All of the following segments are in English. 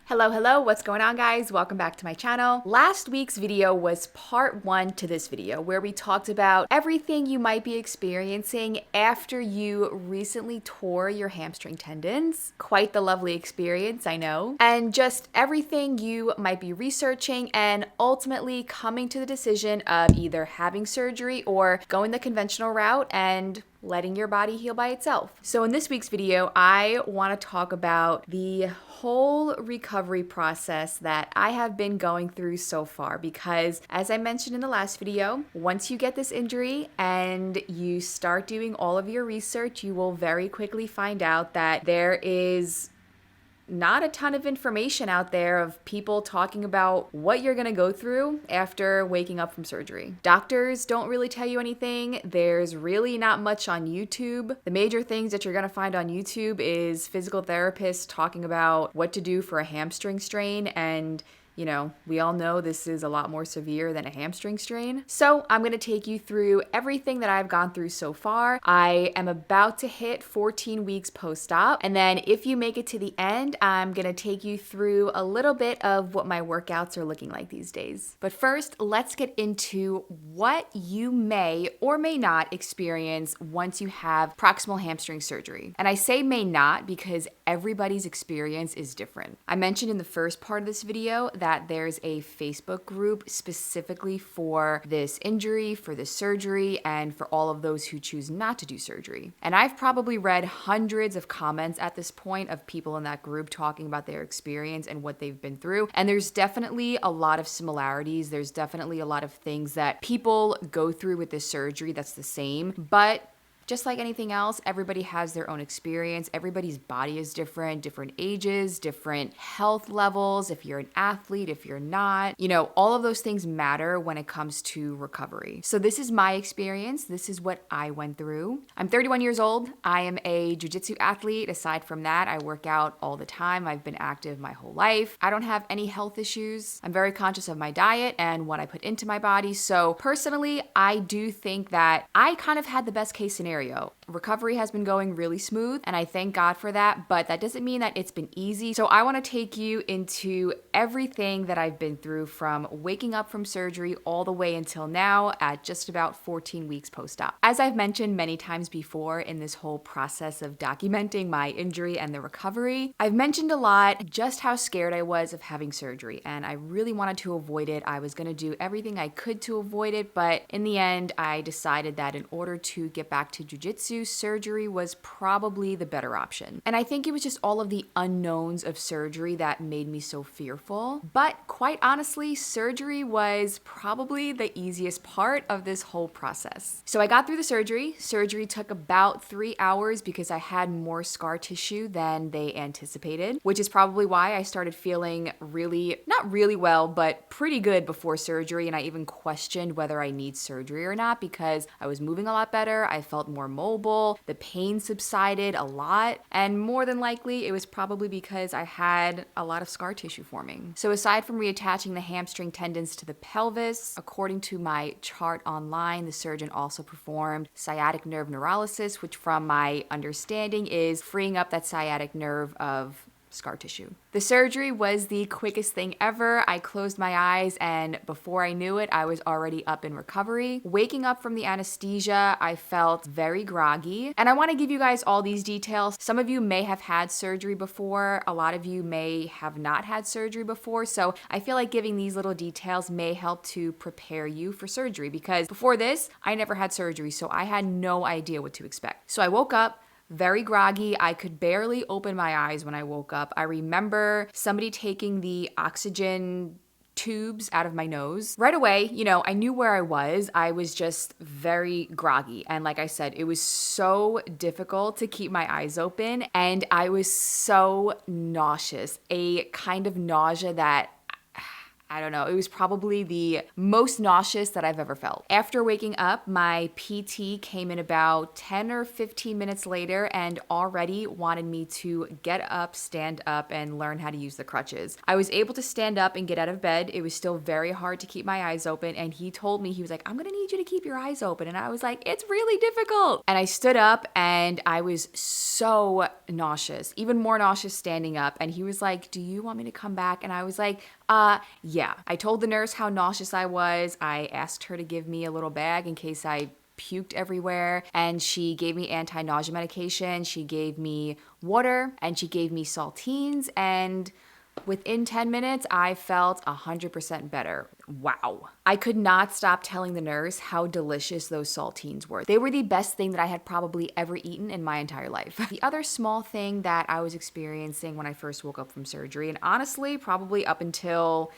Hello, what's going on, guys? Welcome back to my channel. Last week's video was part 1 to this video where we talked about everything you might be experiencing after you recently tore your hamstring tendons. Quite the lovely experience, I know. And just everything you might be researching and ultimately coming to the decision of either having surgery or going the conventional route and letting your body heal by itself. So in this week's video, I want to talk about the whole recovery process that I have been going through so far, because as I mentioned in the last video, once you get this injury and you start doing all of your research, you will very quickly find out that there is not a ton of information out there of people talking about what you're going to go through after waking up from surgery. Doctors don't really tell you anything. There's really not much on YouTube. The major things that you're going to find on YouTube is physical therapists talking about what to do for a hamstring strain, and we all know this is a lot more severe than a hamstring strain. So I'm going to take you through everything that I've gone through so far. I am about to hit 14 weeks post-op. And then if you make it to the end, I'm going to take you through a little bit of what my workouts are looking like these days. But first, let's get into what you may or may not experience once you have proximal hamstring surgery. And I say may not because everybody's experience is different. I mentioned in the first part of this video that there's a Facebook group specifically for this injury, for this surgery, and for all of those who choose not to do surgery. And I've probably read hundreds of comments at this point of people in that group talking about their experience and what they've been through. And there's definitely a lot of similarities. There's definitely a lot of things that people go through with this surgery that's the same. But just like anything else, everybody has their own experience. Everybody's body is different ages, different health levels, if you're an athlete, if you're not. All of those things matter when it comes to recovery. So this is my experience. This is what I went through. I'm 31 years old. I am a jiu-jitsu athlete. Aside from that, I work out all the time. I've been active my whole life. I don't have any health issues. I'm very conscious of my diet and what I put into my body. So personally, I do think that I kind of had the best case scenario. Recovery has been going really smooth, and I thank God for that, but that doesn't mean that it's been easy. So I want to take you into everything that I've been through from waking up from surgery all the way until now at just about 14 weeks post-op. As I've mentioned many times before in this whole process of documenting my injury and the recovery, I've mentioned a lot just how scared I was of having surgery, and I really wanted to avoid it. I was going to do everything I could to avoid it, but in the end, I decided that in order to get back to jiu-jitsu, surgery was probably the better option. And I think it was just all of the unknowns of surgery that made me so fearful. But quite honestly, surgery was probably the easiest part of this whole process. So I got through the surgery. Surgery took about 3 hours because I had more scar tissue than they anticipated, which is probably why I started feeling not really well, but pretty good before surgery. And I even questioned whether I need surgery or not because I was moving a lot better. I felt more mobile, the pain subsided a lot, and more than likely it was probably because I had a lot of scar tissue forming. So aside from reattaching the hamstring tendons to the pelvis, according to my chart online, the surgeon also performed sciatic nerve neurolysis, which from my understanding is freeing up that sciatic nerve of scar tissue. The surgery was the quickest thing ever. I closed my eyes and before I knew it, I was already up in recovery. Waking up from the anesthesia, I felt very groggy. And I want to give you guys all these details. Some of you may have had surgery before. A lot of you may have not had surgery before. So I feel like giving these little details may help to prepare you for surgery because before this, I never had surgery. So I had no idea what to expect. So I woke up very groggy. I could barely open my eyes when I woke up. I remember somebody taking the oxygen tubes out of my nose. Right away, I knew where I was. I was just very groggy. And like I said, it was so difficult to keep my eyes open. And I was so nauseous, a kind of nausea that I don't know, it was probably the most nauseous that I've ever felt. After waking up, my PT came in about 10 or 15 minutes later and already wanted me to get up, stand up, and learn how to use the crutches. I was able to stand up and get out of bed. It was still very hard to keep my eyes open, and he told me, he was like, I'm gonna need you to keep your eyes open. And I was like, it's really difficult. And I stood up and I was so nauseous, even more nauseous standing up. And he was like, do you want me to come back? And I was like, yeah. I told the nurse how nauseous I was. I asked her to give me a little bag in case I puked everywhere, and she gave me anti-nausea medication. She gave me water and she gave me saltines, and within 10 minutes, I felt 100% better. Wow. I could not stop telling the nurse how delicious those saltines were. They were the best thing that I had probably ever eaten in my entire life. The other small thing that I was experiencing when I first woke up from surgery, and honestly, probably up until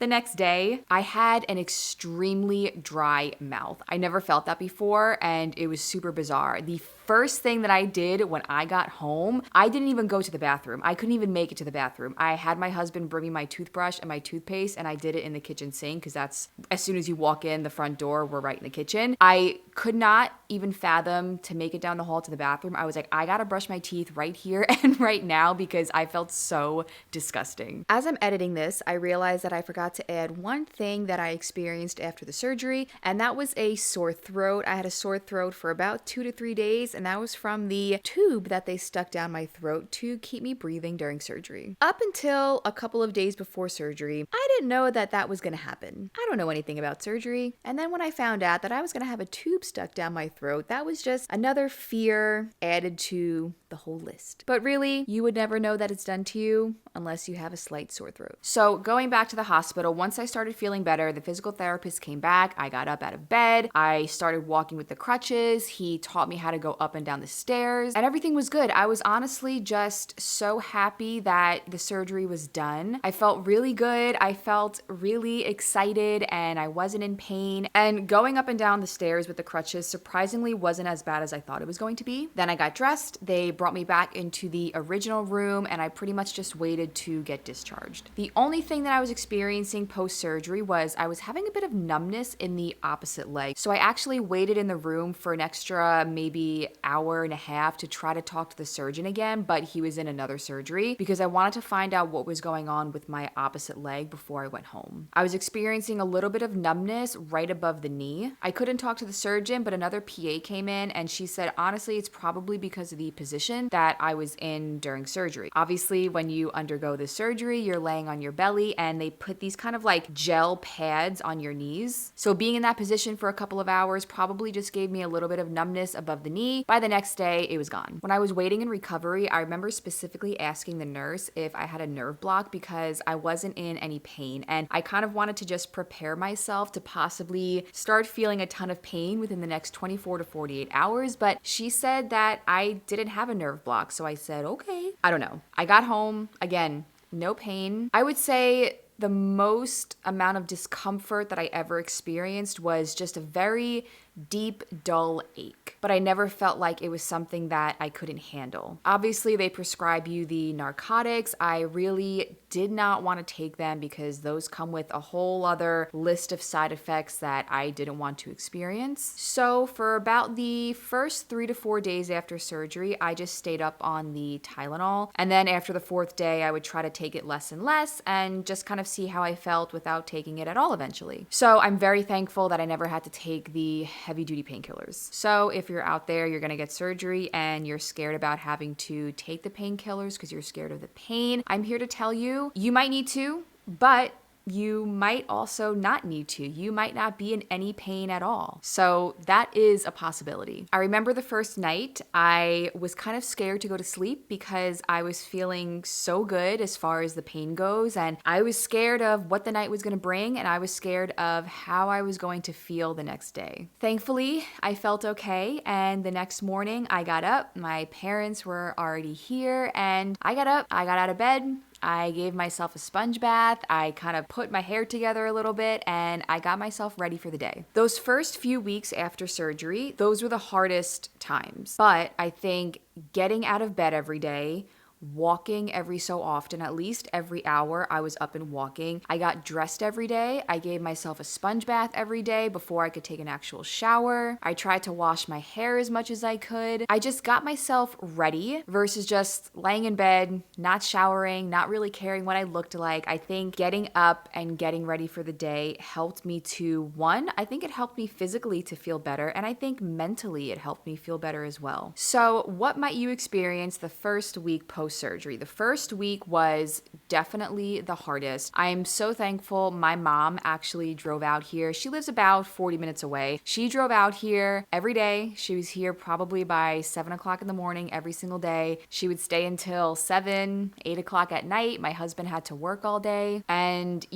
the next day, I had an extremely dry mouth. I never felt that before, and it was super bizarre. The first thing that I did when I got home, I didn't even go to the bathroom. I couldn't even make it to the bathroom. I had my husband bring me my toothbrush and my toothpaste, and I did it in the kitchen sink because that's, as soon as you walk in the front door, we're right in the kitchen. I could not even fathom to make it down the hall to the bathroom. I was like, I gotta brush my teeth right here and right now because I felt so disgusting. As I'm editing this, I realized that I forgot to add one thing that I experienced after the surgery, and that was a sore throat. I had a sore throat for about 2 to 3 days, and that was from the tube that they stuck down my throat to keep me breathing during surgery. Up until a couple of days before surgery, I didn't know that that was gonna happen. I don't know anything about surgery, and then when I found out that I was gonna have a tube stuck down my throat, that was just another fear added to the whole list. But really, you would never know that it's done to you unless you have a slight sore throat. So going back to the hospital, once I started feeling better, the physical therapist came back. I got up out of bed. I started walking with the crutches. He taught me how to go up and down the stairs, and everything was good. I was honestly just so happy that the surgery was done. I felt really good. I felt really excited, and I wasn't in pain. And going up and down the stairs with the crutches surprisingly wasn't as bad as I thought it was going to be. Then I got dressed. They brought me back into the original room, and I pretty much just waited to get discharged. The only thing that I was experiencing post-surgery was I was having a bit of numbness in the opposite leg. So I actually waited in the room for an extra maybe hour and a half to try to talk to the surgeon again, but he was in another surgery because I wanted to find out what was going on with my opposite leg before I went home. I was experiencing a little bit of numbness right above the knee. I couldn't talk to the surgeon, but another PA came in and she said, honestly, it's probably because of the position that I was in during surgery. Obviously, when you undergo the surgery, you're laying on your belly and they put these kind of like gel pads on your knees. So being in that position for a couple of hours probably just gave me a little bit of numbness above the knee. By the next day, it was gone. When I was waiting in recovery, I remember specifically asking the nurse if I had a nerve block because I wasn't in any pain. And I kind of wanted to just prepare myself to possibly start feeling a ton of pain within the next 24 to 48 hours. But she said that I didn't have a nerve block. So I said, okay. I don't know. I got home, again, no pain. I would say the most amount of discomfort that I ever experienced was just a very deep, dull ache. But I never felt like it was something that I couldn't handle. Obviously, they prescribe you the narcotics. I really did not want to take them because those come with a whole other list of side effects that I didn't want to experience. So for about the first 3 to 4 days after surgery, I just stayed up on the Tylenol. And then after the 4th day, I would try to take it less and less and just kind of see how I felt without taking it at all eventually. So I'm very thankful that I never had to take the heavy-duty painkillers. So if you're out there, you're gonna get surgery and you're scared about having to take the painkillers because you're scared of the pain, I'm here to tell you, you might need to, but you might also not need to. You might not be in any pain at all. So that is a possibility. I remember the first night, I was kind of scared to go to sleep because I was feeling so good as far as the pain goes. And I was scared of what the night was gonna bring, and I was scared of how I was going to feel the next day. Thankfully, I felt okay. And the next morning I got up, my parents were already here, and I got up, I got out of bed, I gave myself a sponge bath, I kind of put my hair together a little bit, and I got myself ready for the day. Those first few weeks after surgery, those were the hardest times. But I think getting out of bed every day, walking every so often, at least every hour I was up and walking. I got dressed every day. I gave myself a sponge bath every day before I could take an actual shower. I tried to wash my hair as much as I could. I just got myself ready versus just laying in bed, not showering, not really caring what I looked like. I think getting up and getting ready for the day helped me to, one, I think it helped me physically to feel better, and I think mentally it helped me feel better as well. So what might you experience the first week post-surgery? The first week was definitely the hardest. I am so thankful my mom actually drove out here. She lives about 40 minutes away. She drove out here every day. She was here probably by 7 o'clock in the morning every single day. She would stay until 7, 8 o'clock at night. My husband had to work all day. And,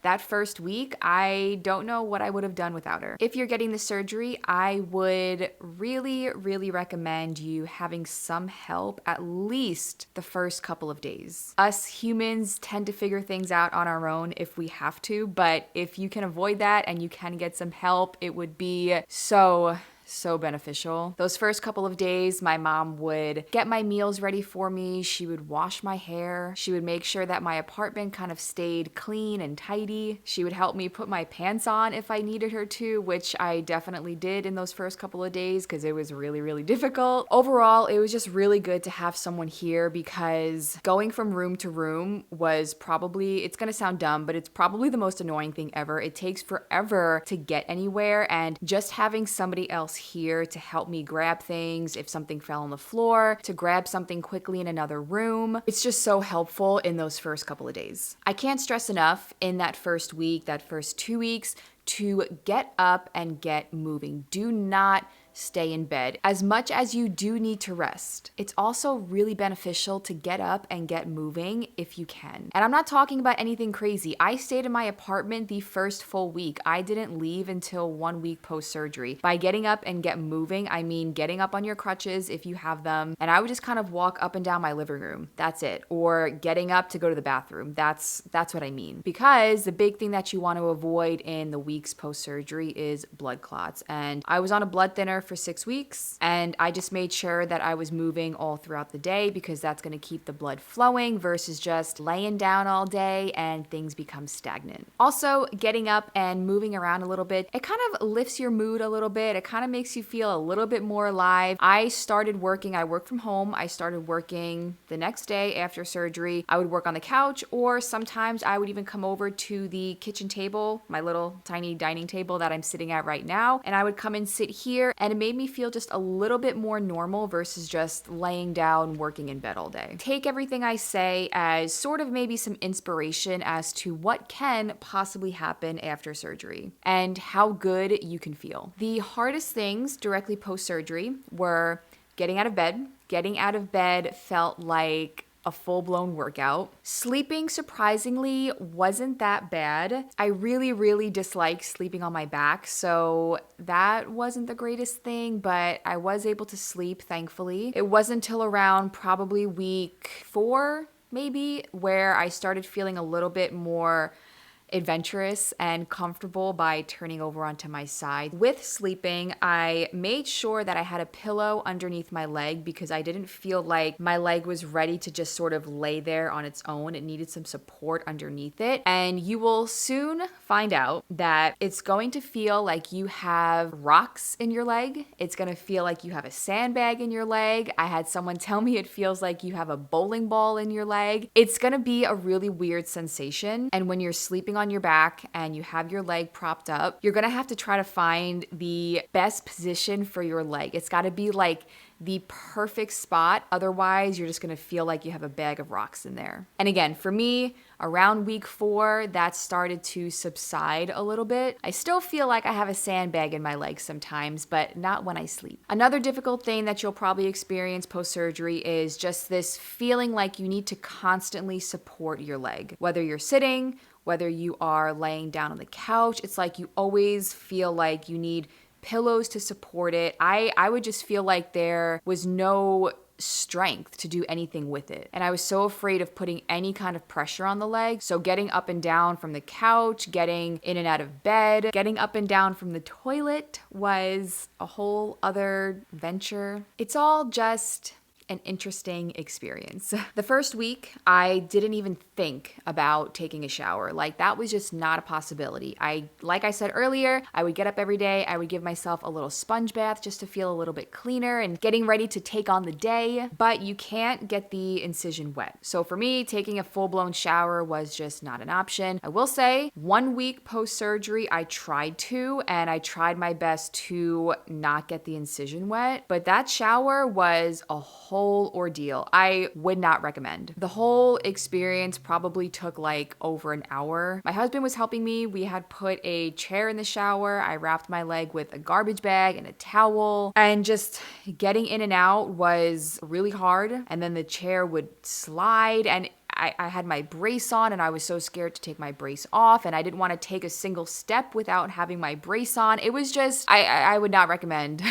that first week, I don't know what I would have done without her. If you're getting the surgery, I would really, really recommend you having some help at least the first couple of days. Us humans tend to figure things out on our own if we have to, but if you can avoid that and you can get some help, it would be so beneficial. Those first couple of days, my mom would get my meals ready for me. She would wash my hair. She would make sure that my apartment kind of stayed clean and tidy. She would help me put my pants on if I needed her to, which I definitely did in those first couple of days because it was really, really difficult. Overall, it was just really good to have someone here because going from room to room was probably, it's gonna sound dumb, but it's probably the most annoying thing ever. It takes forever to get anywhere, and just having somebody else here to help me grab things if something fell on the floor, to grab something quickly in another room. It's just so helpful in those first couple of days. I can't stress enough in that first week, that first 2 weeks, to get up and get moving. Do not stay in bed. As much as you do need to rest, it's also really beneficial to get up and get moving if you can. And I'm not talking about anything crazy. I stayed in my apartment the first full week. I didn't leave until 1 week post-surgery. By getting up and get moving, I mean getting up on your crutches if you have them, and I would just kind of walk up and down my living room. That's it. Or getting up to go to the bathroom. That's what I mean. Because the big thing that you want to avoid in the weeks post-surgery is blood clots. And I was on a blood thinner for 6 weeks, and I just made sure that I was moving all throughout the day because that's going to keep the blood flowing versus just laying down all day and things become stagnant. Also, getting up and moving around a little bit, it kind of lifts your mood a little bit. It kind of makes you feel a little bit more alive. I worked from home. I started working the next day after surgery. I would work on the couch, or sometimes I would even come over to the kitchen table, my little tiny dining table that I'm sitting at right now, and I would come and sit here, and it made me feel just a little bit more normal versus just laying down working in bed all day. Take everything I say as sort of maybe some inspiration as to what can possibly happen after surgery and how good you can feel. The hardest things directly post-surgery were getting out of bed. Getting out of bed felt like a full-blown workout. Sleeping, surprisingly, wasn't that bad. I really, really dislike sleeping on my back, so that wasn't the greatest thing, but I was able to sleep, thankfully. It wasn't until around probably week 4, maybe, where I started feeling a little bit more adventurous and comfortable by turning over onto my side. With sleeping, I made sure that I had a pillow underneath my leg because I didn't feel like my leg was ready to just sort of lay there on its own. It needed some support underneath it. And you will soon find out that it's going to feel like you have rocks in your leg. It's going to feel like you have a sandbag in your leg. I had someone tell me it feels like you have a bowling ball in your leg. It's going to be a really weird sensation. And when you're sleeping on your back and you have your leg propped up, you're gonna have to try to find the best position for your leg. It's gotta be like the perfect spot. Otherwise, you're just gonna feel like you have a bag of rocks in there. And again, for me, around week 4, that started to subside a little bit. I still feel like I have a sandbag in my leg sometimes, but not when I sleep. Another difficult thing that you'll probably experience post-surgery is just this feeling like you need to constantly support your leg. Whether you're sitting, whether you are laying down on the couch, it's like you always feel like you need pillows to support it. I would just feel like there was no strength to do anything with it. And I was so afraid of putting any kind of pressure on the leg. So getting up and down from the couch, getting in and out of bed, getting up and down from the toilet was a whole other venture. It's all just an interesting experience. The first week, I didn't even think about taking a shower. Like that was just not a possibility. Like I said earlier, I would get up every day. I would give myself a little sponge bath just to feel a little bit cleaner and getting ready to take on the day, but you can't get the incision wet. So for me, taking a full-blown shower was just not an option. I will say 1 week post-surgery, I tried to, and I tried my best to not get the incision wet, but that shower was a whole ordeal. I would not recommend. The whole experience probably took like over an hour. My husband was helping me. We had put a chair in the shower. I wrapped my leg with a garbage bag and a towel, and just getting in and out was really hard. And then the chair would slide, and I had my brace on, and I was so scared to take my brace off, and I didn't want to take a single step without having my brace on. It was just, I would not recommend.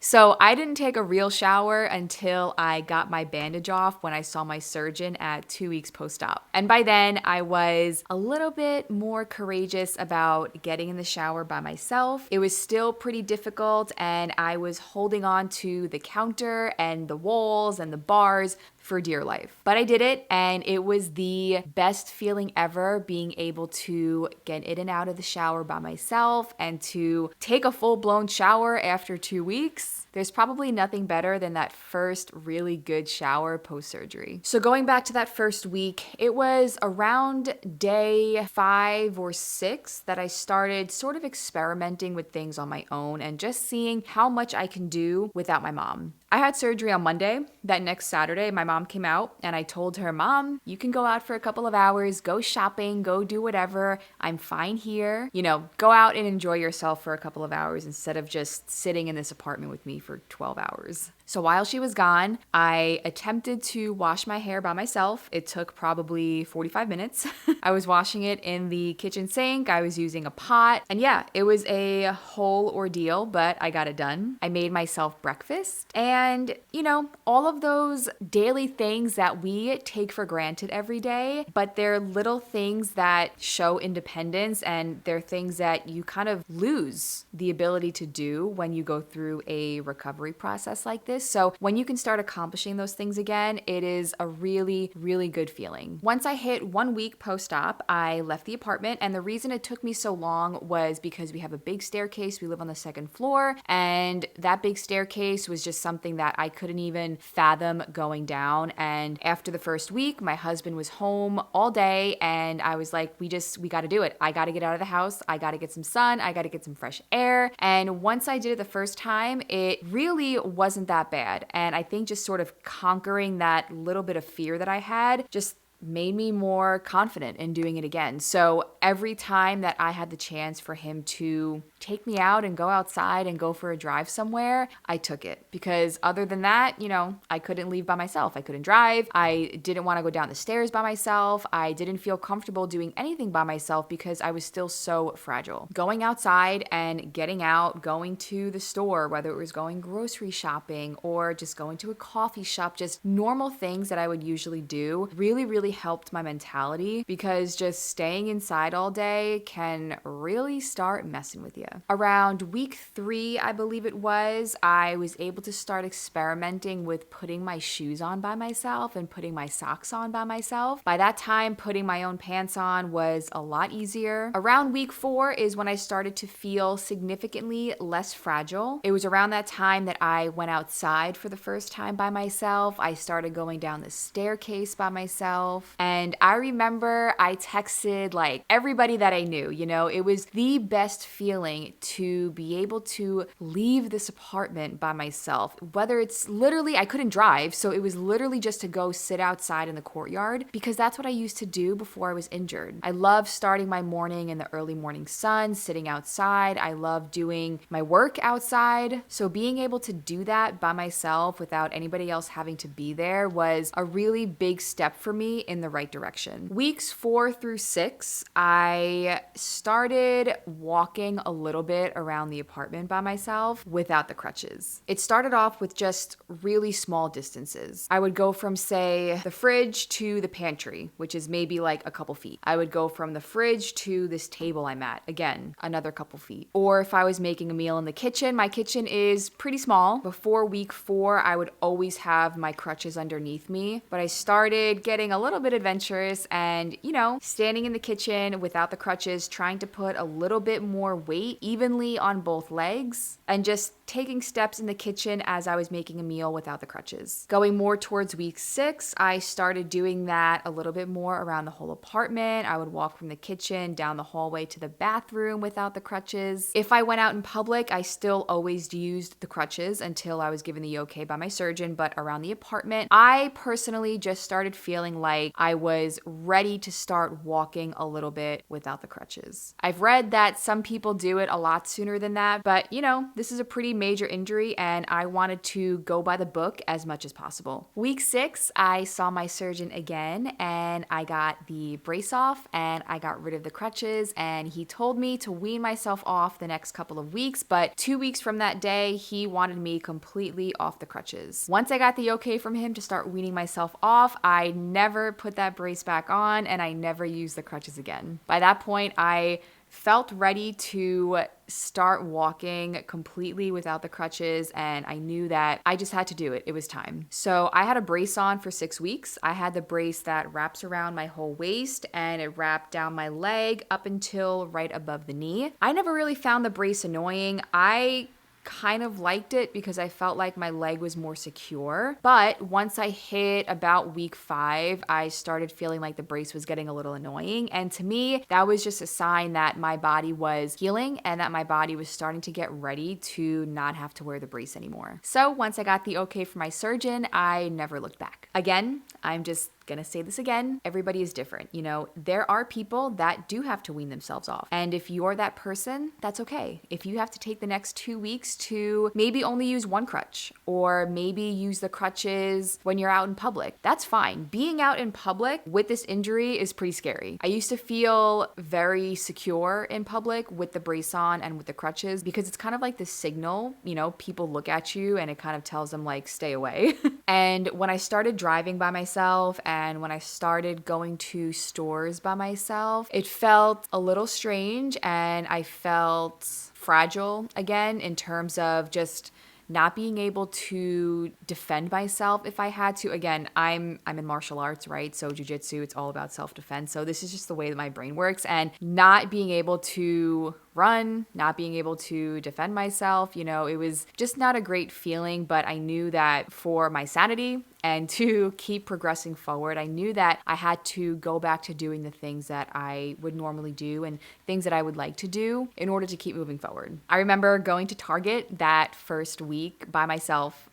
So I didn't take a real shower until I got my bandage off when I saw my surgeon at 2 weeks post-op. And by then I was a little bit more courageous about getting in the shower by myself. It was still pretty difficult, and I was holding on to the counter and the walls and the bars for dear life. But I did it, and it was the best feeling ever, being able to get in and out of the shower by myself and to take a full-blown shower after 2 weeks. There's probably nothing better than that first really good shower post-surgery. So going back to that first week, it was around day 5 or 6 that I started sort of experimenting with things on my own and just seeing how much I can do without my mom. I had surgery on Monday. That next Saturday, my mom came out, and I told her, "Mom, you can go out for a couple of hours, go shopping, go do whatever. I'm fine here. You know, go out and enjoy yourself for a couple of hours instead of just sitting in this apartment with me for 12 hours." So while she was gone, I attempted to wash my hair by myself. It took probably 45 minutes. I was washing it in the kitchen sink. I was using a pot. And yeah, it was a whole ordeal, but I got it done. I made myself breakfast. And, you know, all of those daily things that we take for granted every day, but they're little things that show independence, and they're things that you kind of lose the ability to do when you go through a recovery process like this. So when you can start accomplishing those things again, it is a really, really good feeling. Once I hit 1 week post-op, I left the apartment, and the reason it took me so long was because we have a big staircase. We live on the second floor, and that big staircase was just something that I couldn't even fathom going down. And after the first week, my husband was home all day, and I was like, we got to do it. I got to get out of the house. I got to get some sun. I got to get some fresh air. And once I did it the first time, it really wasn't that bad. And I think just sort of conquering that little bit of fear that I had just made me more confident in doing it again. So every time that I had the chance for him to take me out and go outside and go for a drive somewhere, I took it. Because other than that, you know, I couldn't leave by myself. I couldn't drive. I didn't want to go down the stairs by myself. I didn't feel comfortable doing anything by myself because I was still so fragile. Going outside and getting out, going to the store, whether it was going grocery shopping or just going to a coffee shop, just normal things that I would usually do, really helped my mentality, because just staying inside all day can really start messing with you. Around week 3, I believe it was, I was able to start experimenting with putting my shoes on by myself and putting my socks on by myself. By that time, putting my own pants on was a lot easier. Around week 4 is when I started to feel significantly less fragile. It was around that time that I went outside for the first time by myself. I started going down the staircase by myself. And I remember I texted like everybody that I knew. You know, it was the best feeling to be able to leave this apartment by myself. Whether it's literally, I couldn't drive, so it was literally just to go sit outside in the courtyard, because that's what I used to do before I was injured. I love starting my morning in the early morning sun, sitting outside. I love doing my work outside. So being able to do that by myself without anybody else having to be there was a really big step for me in the right direction. Weeks 4 through 6, I started walking a little bit around the apartment by myself without the crutches. It started off with just really small distances. I would go from, say, the fridge to the pantry, which is maybe like a couple feet. I would go from the fridge to this table I'm at, again, another couple feet. Or if I was making a meal in the kitchen, my kitchen is pretty small. Before week 4, I would always have my crutches underneath me, but I started getting a little bit adventurous and, standing in the kitchen without the crutches, trying to put a little bit more weight evenly on both legs, and just taking steps in the kitchen as I was making a meal without the crutches. Going more towards week 6, I started doing that a little bit more around the whole apartment. I would walk from the kitchen down the hallway to the bathroom without the crutches. If I went out in public, I still always used the crutches until I was given the okay by my surgeon, but around the apartment, I personally just started feeling like I was ready to start walking a little bit without the crutches. I've read that some people do it a lot sooner than that, but this is a pretty major injury and I wanted to go by the book as much as possible. Week 6, I saw my surgeon again and I got the brace off and I got rid of the crutches, and he told me to wean myself off the next couple of weeks, but 2 weeks from that day, he wanted me completely off the crutches. Once I got the okay from him to start weaning myself off, I never put that brace back on and I never used the crutches again. By that point, I felt ready to start walking completely without the crutches, and I knew that I just had to do it. It was time. So I had a brace on for 6 weeks. I had the brace that wraps around my whole waist and it wrapped down my leg up until right above the knee. I never really found the brace annoying. I kind of liked it because I felt like my leg was more secure. But once I hit about week 5, I started feeling like the brace was getting a little annoying. And to me, that was just a sign that my body was healing and that my body was starting to get ready to not have to wear the brace anymore. So once I got the okay from my surgeon, I never looked back. Again, I'm just gonna say this again, everybody is different. There are people that do have to wean themselves off. And if you're that person, that's okay. If you have to take the next 2 weeks to maybe only use one crutch or maybe use the crutches when you're out in public, that's fine. Being out in public with this injury is pretty scary. I used to feel very secure in public with the brace on and with the crutches because it's kind of like this signal, people look at you and it kind of tells them like, stay away. And when I started driving by myself and when I started going to stores by myself, it felt a little strange and I felt fragile again in terms of just not being able to defend myself if I had to. Again, I'm in martial arts, right? So jujitsu, it's all about self-defense. So this is just the way that my brain works, and not being able to run, not being able to defend myself, it was just not a great feeling, but I knew that for my sanity and to keep progressing forward, I knew that I had to go back to doing the things that I would normally do and things that I would like to do in order to keep moving forward. I remember going to Target that first week by myself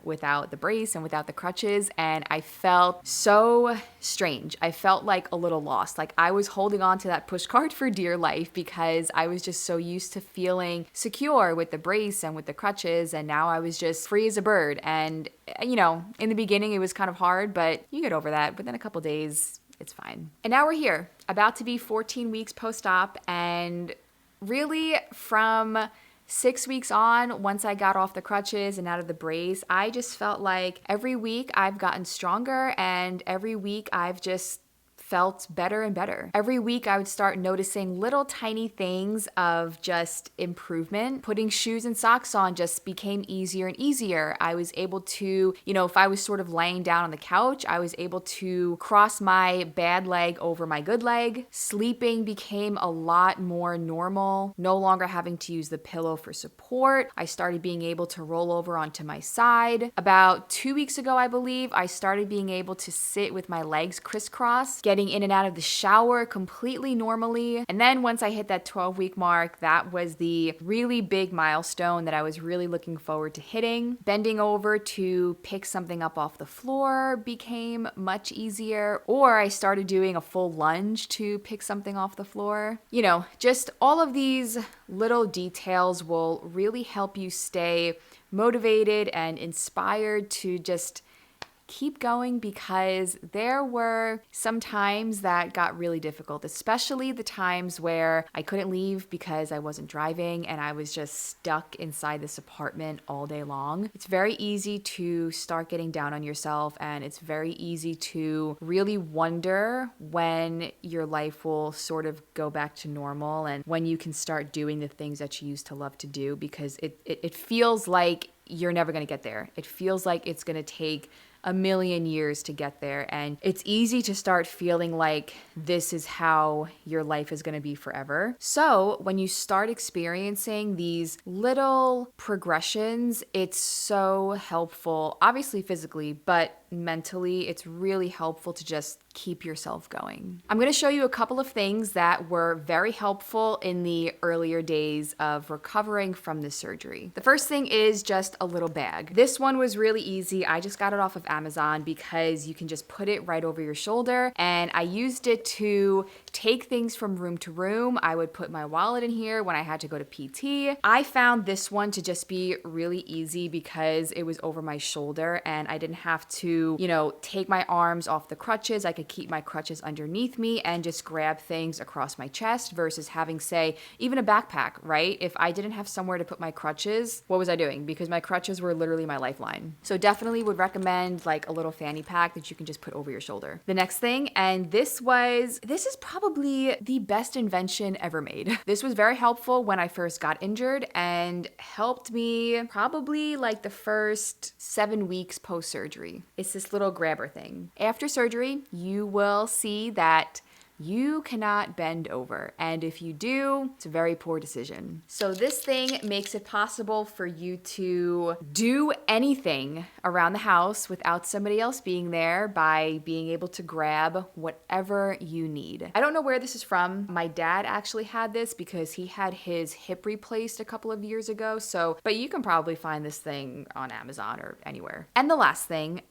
without the brace and without the crutches, and I felt so strange. I felt like a little lost. Like I was holding on to that push cart for dear life because I was just so used to feeling secure with the brace and with the crutches, and now I was just free as a bird. And in the beginning it was kind of hard, but you get over that within a couple days. It's fine. And now we're here, about to be 14 weeks post-op, and really from 6 weeks on, once I got off the crutches and out of the brace, I just felt like every week I've gotten stronger and every week I've just felt better and better. Every week I would start noticing little tiny things of just improvement. Putting shoes and socks on just became easier and easier. I was able to, if I was sort of laying down on the couch, I was able to cross my bad leg over my good leg. Sleeping became a lot more normal, no longer having to use the pillow for support. I started being able to roll over onto my side. About 2 weeks ago, I believe, I started being able to sit with my legs crisscrossed, getting in and out of the shower completely normally. And then once I hit that 12-week mark, that was the really big milestone that I was really looking forward to hitting. Bending over to pick something up off the floor became much easier, or I started doing a full lunge to pick something off the floor. Just all of these little details will really help you stay motivated and inspired to just keep going, because there were some times that got really difficult, especially the times where I couldn't leave because I wasn't driving and I was just stuck inside this apartment all day long. It's very easy to start getting down on yourself, and it's very easy to really wonder when your life will sort of go back to normal and when you can start doing the things that you used to love to do, because it feels like you're never going to get there. It feels like it's going to take a million years to get there. And it's easy to start feeling like this is how your life is going to be forever. So when you start experiencing these little progressions, it's so helpful, obviously physically, but mentally, it's really helpful to just keep yourself going. I'm going to show you a couple of things that were very helpful in the earlier days of recovering from this surgery. The first thing is just a little bag. This one was really easy. I just got it off of Amazon because you can just put it right over your shoulder, and I used it to take things from room to room. I would put my wallet in here when I had to go to PT. I found this one to just be really easy because it was over my shoulder and I didn't have to, take my arms off the crutches. I could keep my crutches underneath me and just grab things across my chest versus having, say, even a backpack, right? If I didn't have somewhere to put my crutches, what was I doing? Because my crutches were literally my lifeline. So definitely would recommend like a little fanny pack that you can just put over your shoulder. The next thing, and this is probably the best invention ever made. This was very helpful when I first got injured and helped me probably like the first 7 weeks post-surgery. It's this little grabber thing. After surgery, you will see that you cannot bend over. And if you do, it's a very poor decision. So this thing makes it possible for you to do anything around the house without somebody else being there by being able to grab whatever you need. I don't know where this is from. My dad actually had this because he had his hip replaced a couple of years ago. But you can probably find this thing on Amazon or anywhere. And the last thing,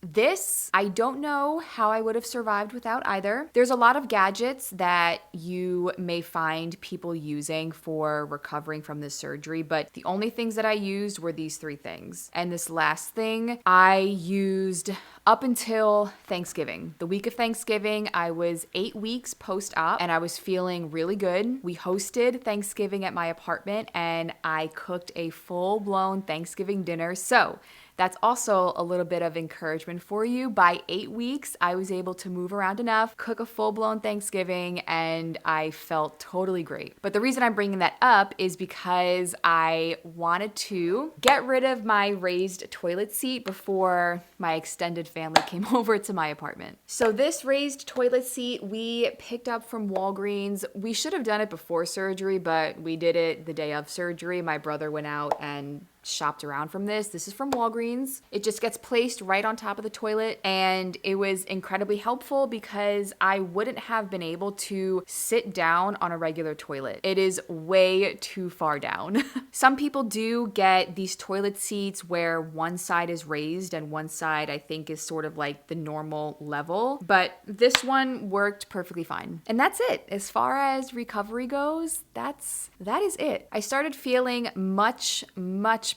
this, I don't know how I would have survived without either. There's a lot of gadgets that you may find people using for recovering from this surgery, but the only things that I used were these 3 things. And this last thing I used up until Thanksgiving. The week of Thanksgiving, I was 8 weeks post-op and I was feeling really good. We hosted Thanksgiving at my apartment and I cooked a full-blown Thanksgiving dinner. So that's also a little bit of encouragement for you. By 8 weeks, I was able to move around enough, cook a full-blown Thanksgiving, and I felt totally great. But the reason I'm bringing that up is because I wanted to get rid of my raised toilet seat before my extended family came over to my apartment. So this raised toilet seat we picked up from Walgreens. We should have done it before surgery, but we did it the day of surgery. My brother went out and shopped around from this. This is from Walgreens. It just gets placed right on top of the toilet, and it was incredibly helpful because I wouldn't have been able to sit down on a regular toilet. It is way too far down. Some people do get these toilet seats where one side is raised and one side I think is sort of like the normal level, but this one worked perfectly fine. And that's it. As far as recovery goes, that is it. I started feeling much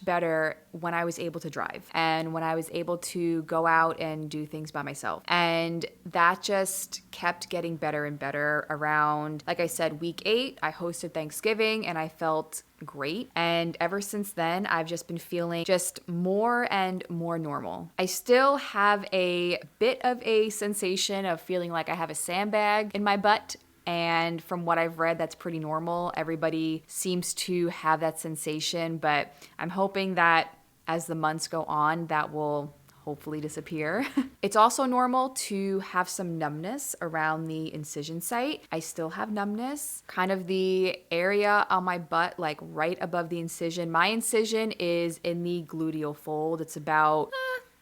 better when I was able to drive and when I was able to go out and do things by myself. And that just kept getting better and better around, like I said, week 8, I hosted Thanksgiving and I felt great. And ever since then, I've just been feeling just more and more normal. I still have a bit of a sensation of feeling like I have a sandbag in my butt. And from what I've read, that's pretty normal. Everybody seems to have that sensation, but I'm hoping that as the months go on, that will hopefully disappear. It's also normal to have some numbness around the incision site. I still have numbness, kind of the area on my butt, like right above the incision. My incision is in the gluteal fold. It's about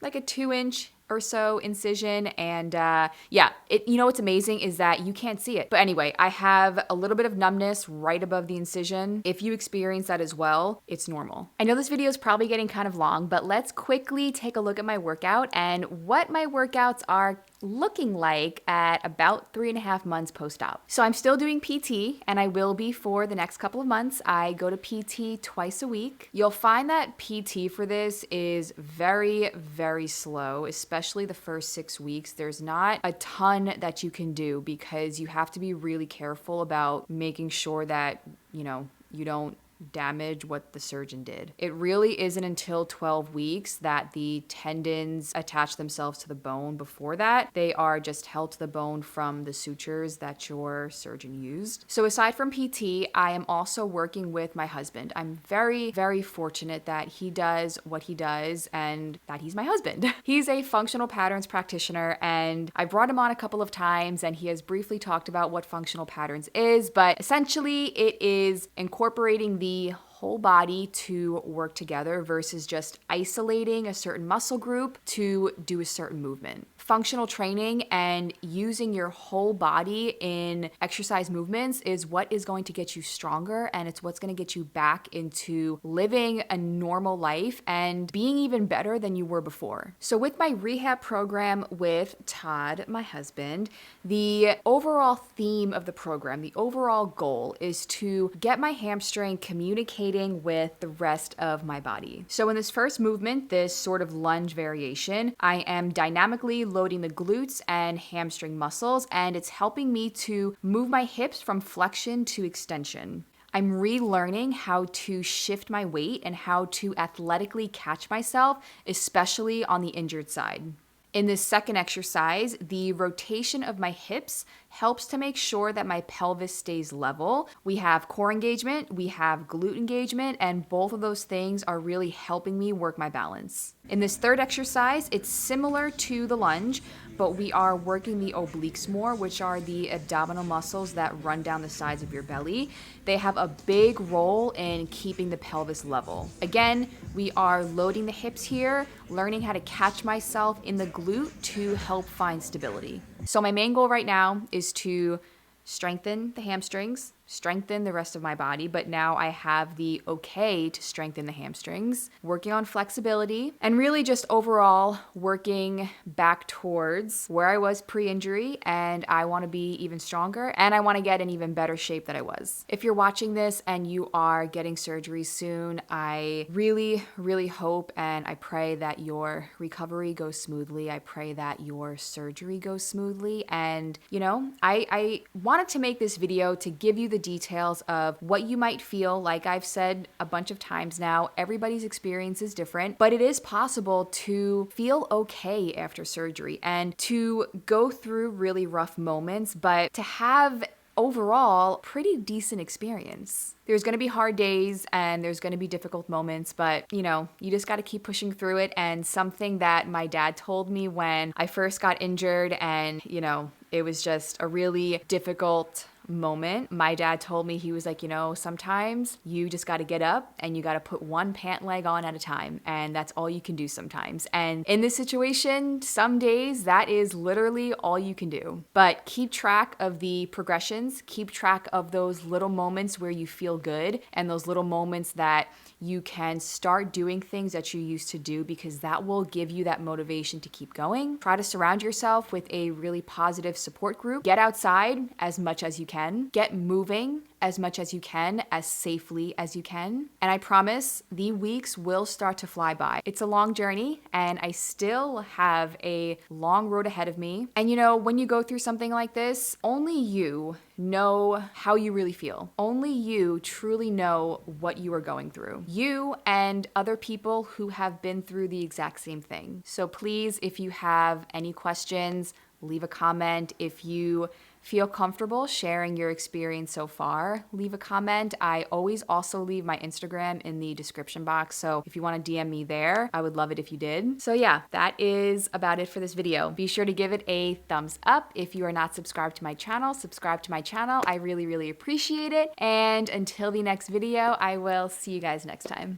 like a 2-inch or so incision, and what's amazing is that you can't see it. But anyway, I have a little bit of numbness right above the incision. If you experience that as well, it's normal. I know this video is probably getting kind of long, but let's quickly take a look at my workout and what my workouts are looking like at about 3.5 months post-op. So I'm still doing PT, and I will be for the next couple of months. I go to PT twice a week. You'll find that PT for this is very, very slow, especially the first 6 weeks. There's not a ton that you can do because you have to be really careful about making sure that, you don't damage what the surgeon did. It really isn't until 12 weeks that the tendons attach themselves to the bone. Before that, they are just held to the bone from the sutures that your surgeon used. So aside from PT, I am also working with my husband. I'm very, very fortunate that he does what he does and that he's my husband. He's a functional patterns practitioner, and I brought him on a couple of times and he has briefly talked about what functional patterns is, but essentially it is incorporating the whole body to work together versus just isolating a certain muscle group to do a certain movement. Functional training and using your whole body in exercise movements is what is going to get you stronger, and it's what's going to get you back into living a normal life and being even better than you were before. So with my rehab program with Todd, my husband, the overall theme of the program, the overall goal is to get my hamstring communicating with the rest of my body. So in this first movement, this sort of lunge variation, I am dynamically loading the glutes and hamstring muscles, and it's helping me to move my hips from flexion to extension. I'm relearning how to shift my weight and how to athletically catch myself, especially on the injured side. In this second exercise, the rotation of my hips helps to make sure that my pelvis stays level. We have core engagement, we have glute engagement, and both of those things are really helping me work my balance. In this third exercise, it's similar to the lunge, but we are working the obliques more, which are the abdominal muscles that run down the sides of your belly. They have a big role in keeping the pelvis level. Again, we are loading the hips here, learning how to catch myself in the glute to help find stability. So my main goal right now is to strengthen the hamstrings, strengthen the rest of my body, but now I have the okay to strengthen the hamstrings, working on flexibility, and really just overall working back towards where I was pre-injury, and I want to be even stronger, and I want to get in even better shape than I was. If you're watching this and you are getting surgery soon, I really, really hope and I pray that your recovery goes smoothly. I pray that your surgery goes smoothly, and I wanted to make this video to give you the details of what you might feel. Like I've said a bunch of times now, everybody's experience is different, but it is possible to feel okay after surgery and to go through really rough moments, but to have overall pretty decent experience. There's going to be hard days and there's going to be difficult moments, but you just got to keep pushing through it. And something that my dad told me when I first got injured and it was just a really difficult moment. My dad told me, he was like, sometimes you just got to get up and you got to put one pant leg on at a time. And that's all you can do sometimes. And in this situation, some days that is literally all you can do. But keep track of the progressions, keep track of those little moments where you feel good and those little moments that you can start doing things that you used to do, because that will give you that motivation to keep going. Try to surround yourself with a really positive support group. Get outside as much as you can. Get moving as much as you can, as safely as you can. And I promise the weeks will start to fly by. It's a long journey and I still have a long road ahead of me. And when you go through something like this, only you know how you really feel. Only you truly know what you are going through. You and other people who have been through the exact same thing. So please, if you have any questions, leave a comment. If you feel comfortable sharing your experience so far, leave a comment. I always also leave my Instagram in the description box, so if you want to DM me there, I would love it if you did. So yeah, that is about it for this video. Be sure to give it a thumbs up. If you are not subscribed to my channel, subscribe to my channel. I really, really appreciate it. And until the next video, I will see you guys next time.